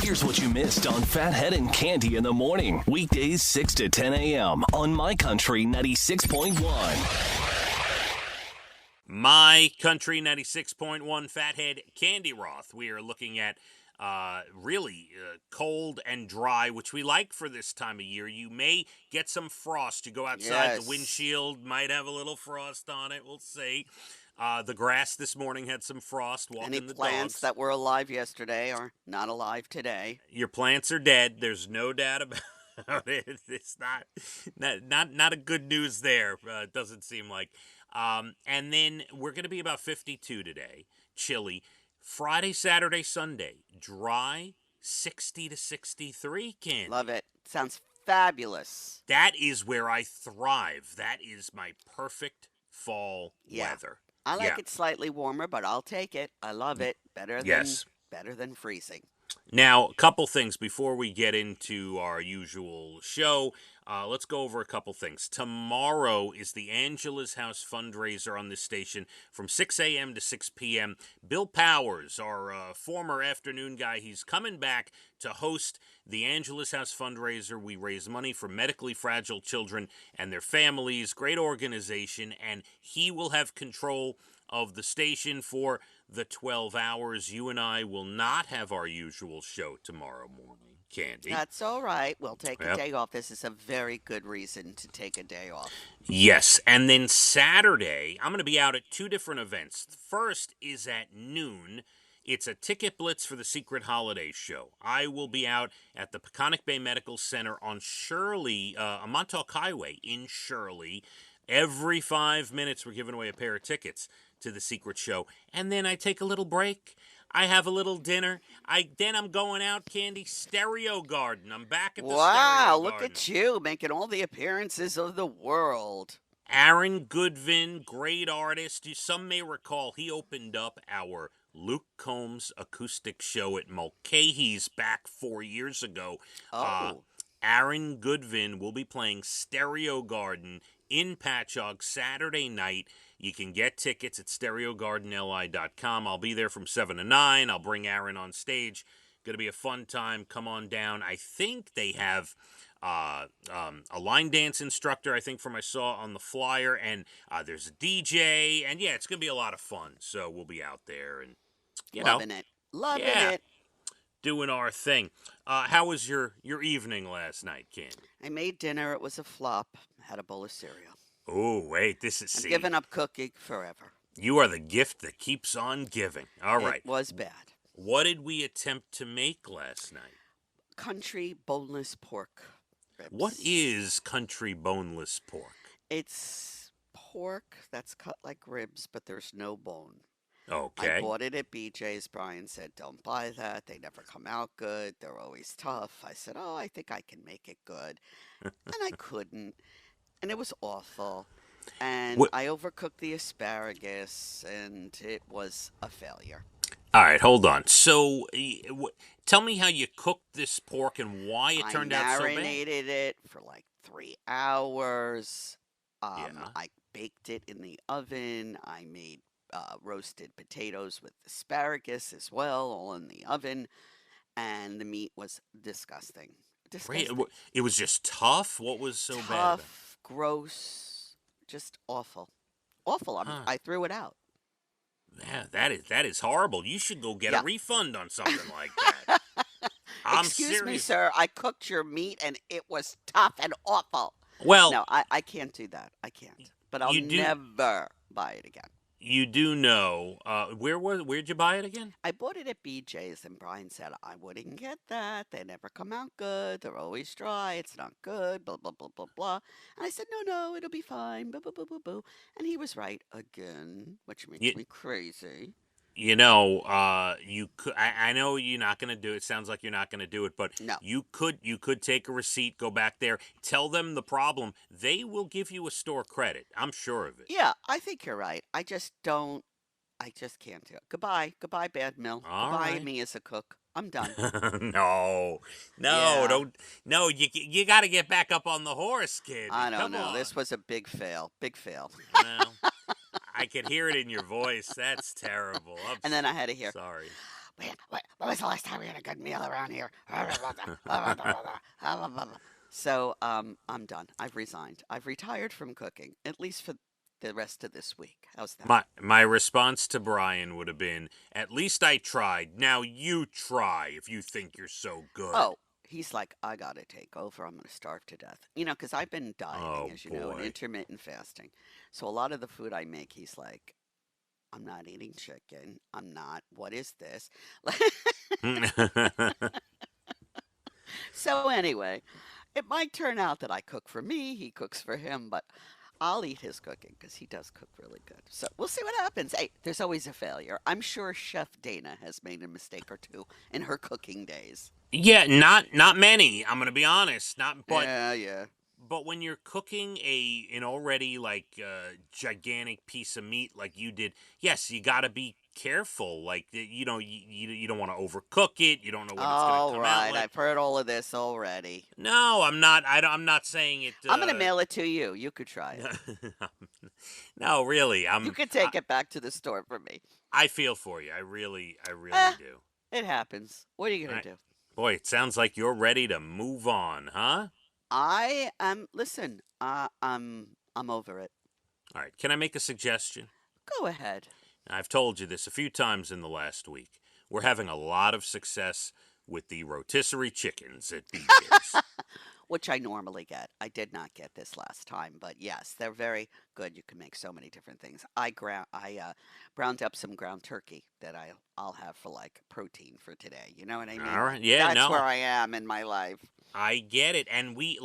Here's what you missed on Phathead and Cande in the morning. Weekdays 6 to 10 a.m. on My Country 96.1. My Country 96.1 Phathead Cande Roth. We are looking at really cold and dry, which we like for this time of year. You may get some frost. You go outside, Yes. the windshield might have a little frost on it. We'll see. The grass this morning had some frost. Any Walking the plants dogs. that were alive yesterday are not alive today. Your plants are dead. There's no doubt about it. It's not a good news there. It doesn't seem like. And then we're going to be about 52 today. Chilly. Friday, Saturday, Sunday. Dry. 60 to 63. Cande. Love it. Sounds fabulous. That is where I thrive. That is my perfect fall Yeah. weather. I like it slightly warmer, but I'll take it. I love it. Better than freezing. Now, a couple things before we get into our usual show. Let's go over a couple things. Tomorrow is the Angela's House fundraiser on this station from 6 a.m. to 6 p.m. Bill Powers, our former afternoon guy, he's coming back to host the Angela's House fundraiser. We raise money for medically fragile children and their families. Great organization, and he will have control of the station for the 12 hours. You and I will not have our usual show tomorrow morning, Cande. That's all right. We'll take a day off. This is a very good reason to take a day off. Yes, and then Saturday, I'm going to be out at two different events. The first is at noon. It's a ticket blitz for the Secret Holiday Show. I will be out at the Peconic Bay Medical Center on Shirley, Montauk Highway in Shirley. Every 5 minutes, we're giving away a pair of tickets to the Secret Show. And then I take a little break. I have a little dinner. Then I'm going out, Cande, Stereo Garden. I'm back at the Stereo Wow, Garden. look at you making all the appearances of the world. Aaron Goodvin, great artist. Some may recall he opened up our Luke Combs acoustic show at Mulcahy's back 4 years ago. Oh. Aaron Goodvin will be playing Stereo Garden in Patchogue Saturday night. You can get tickets at stereogardenli.com. I'll be there from 7 to 9. I'll bring Aaron on stage. Going to be a fun time. Come on down. I think they have a line dance instructor, I think, from I saw on the flyer. And there's a DJ. And, yeah, it's going to be a lot of fun. So we'll be out there. And Loving it. Loving it. Doing our thing. How was your evening last night, Cande? I made dinner. It was a flop. Had a bowl of cereal. Oh, wait, this is... I'm giving up cooking forever. You are the gift that keeps on giving. All right. It was bad. What did we attempt to make last night? Country boneless pork ribs. What is country boneless pork? It's pork that's cut like ribs, but there's no bone. Okay. I bought it at BJ's. Brian said, don't buy that. They never come out good. They're always tough. I said, oh, I think I can make it good. And I couldn't. And it was awful. And I overcooked the asparagus, and it was a failure. All right, hold on. So, tell me how you cooked this pork and why it turned out so bad. I marinated it for like 3 hours. I baked it in the oven. I made roasted potatoes with asparagus as well, all in the oven. And the meat was disgusting. It was just tough? What was so bad? Tough, gross, just awful. Awful. I threw it out. Yeah, that is horrible. You should go get a refund on something like that. Excuse me, sir. I cooked your meat and it was tough and awful. Well, no, I can't do that. I can't. But I'll never buy it again. You do know, where'd you buy it again? I bought it at BJ's, and Brian said, I wouldn't get that. They never come out good. They're always dry. It's not good, blah, blah, blah, blah, blah. And I said, no, it'll be fine, boo, boo, boo, boo, boo. And he was right again, which makes me crazy. You know, you could. I know you're not going to do it. Sounds like you're not going to do it, but you could take a receipt, go back there, tell them the problem. They will give you a store credit. I'm sure of it. Yeah, I think you're right. I just can't do it. Goodbye, Bad Mill. Goodbye, me as a cook. I'm done. No, don't. No, you got to get back up on the horse, kid. I don't know. This was a big fail. Big fail. Well, I could hear it in your voice. That's terrible. And then I had to hear, sorry. when was the last time we had a good meal around here? So I'm done. I've resigned. I've retired from cooking, at least for the rest of this week. How's that? My response to Brian would have been, "At least I tried. Now you try if you think you're so good." Oh, he's like, I gotta take over. I'm gonna starve to death. Because I've been dieting, Oh as you know, and boy. intermittent fasting. So a lot of the food I make, he's like, I'm not eating chicken. I'm not. What is this? So anyway, it might turn out that I cook for me, he cooks for him, but I'll eat his cooking because he does cook really good. So we'll see what happens. Hey, there's always a failure. I'm sure Chef Dana has made a mistake or two in her cooking days. Yeah, not many. I'm gonna be honest. Not, but Yeah, yeah. when you're cooking an already like gigantic piece of meat like you did, yes, you got to be careful. Like you don't want to overcook it. You don't know what it's gonna All come out right, like. I've heard all of this already. No, I'm not. I'm not saying it. I'm gonna mail it to you. You could try it. No, really. You could take it back to the store for me. I feel for you. I Eh, really do. it happens. What are you All gonna right. do? Boy, it sounds like you're ready to move on, huh? I am. Listen, I'm over it. All right. Can I make a suggestion? Go ahead. I've told you this a few times in the last week. We're having a lot of success with the rotisserie chickens at BJ's. Which I normally get. I did not get this last time, but yes, they're very good. You can make so many different things. I browned up some ground turkey that I'll have for like protein for today. You know what I mean? All right. Yeah, That's where no. I am in my life. I get it. And we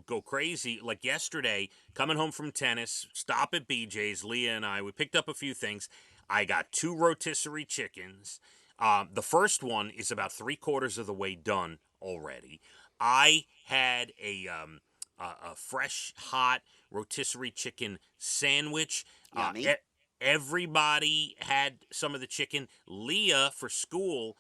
go crazy. Like yesterday, coming home from tennis, stop at BJ's, Leah and I, we picked up a few things. I got 2 rotisserie chickens. The first one is about 3/4 of the way done already. I had a fresh, hot rotisserie chicken sandwich. Yummy. Everybody had some of the chicken. Leah, for school,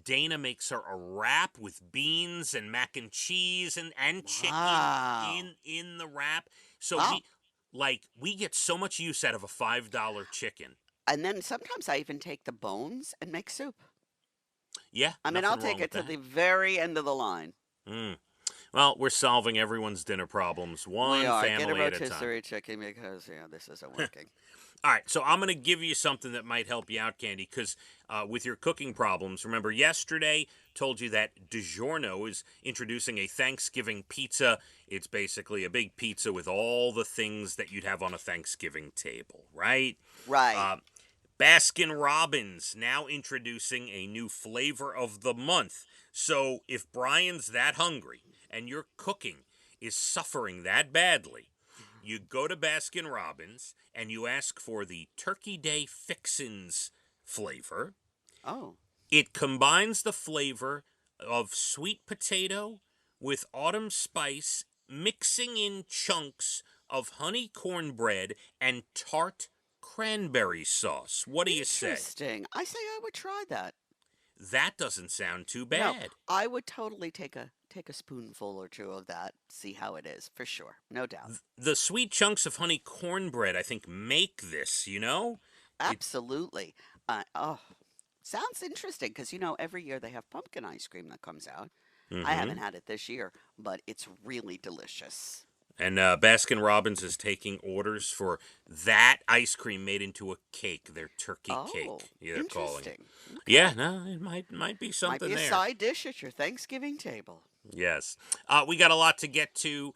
Dana makes her a wrap with beans and mac and cheese and chicken Wow. in the wrap. So Wow. we get so much use out of a $5 chicken. And then sometimes I even take the bones and make soup. Yeah, I mean, I'll nothing take wrong it with to that. the very end of the line. Mm. Well, we're solving everyone's dinner problems We one are. Get a family at a time. rotisserie chicken because, this isn't working. All right, so I'm going to give you something that might help you out, Candy, because with your cooking problems, remember yesterday told you that DiGiorno is introducing a Thanksgiving pizza. It's basically a big pizza with all the things that you'd have on a Thanksgiving table, right? Right. Uh, Baskin Robbins now introducing a new flavor of the month. So if Brian's that hungry and your cooking is suffering that badly, you go to Baskin Robbins and you ask for the Turkey Day Fixins flavor. Oh. It combines the flavor of sweet potato with autumn spice, mixing in chunks of honey cornbread and tart cranberry sauce. What do you say? Interesting. I say I would try that. That doesn't sound too No, bad. I would totally take a spoonful or two of that, see how it is, for sure. No doubt. The sweet chunks of honey cornbread, I think, make this, you know? It, Absolutely. Oh, sounds interesting because every year they have pumpkin ice cream that comes out. I mm-hmm. haven't had it this year, but it's really delicious. And Baskin Robbins is taking orders for that ice cream made into a cake, their turkey Oh, cake. They're calling it. interesting. Yeah, Okay. no, it might be Might something be a there. side dish at your Thanksgiving table. Yes. We got a lot to get to.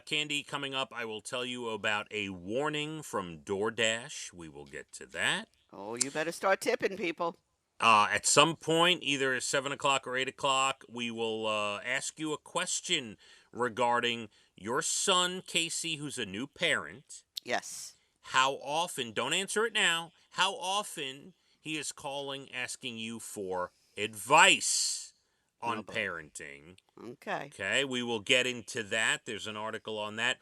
Candy, coming up, I will tell you about a warning from DoorDash. We will get to that. Oh, you better start tipping people. At some point, either at 7 o'clock or 8 o'clock, we will ask you a question regarding your son, Casey, who's a new parent. Yes. How often, don't answer it now, how often he is calling asking you for advice on Oh boy. parenting. Okay. Okay, we will get into that. There's an article on that.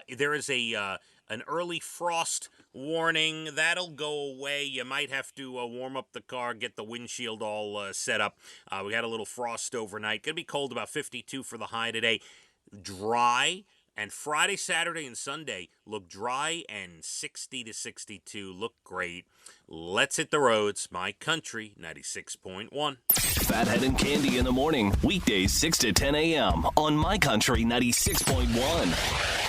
There is an early frost warning. That'll go away. You might have to warm up the car, get the windshield all set up. We had a little frost overnight. Gonna be cold, about 52 for the high today. Dry. And Friday, Saturday, and Sunday look dry and 60 to 62. Look great. Let's hit the roads. My Country 96.1. Phathead and Cande in the morning. Weekdays 6 to 10 a.m. on My Country 96.1.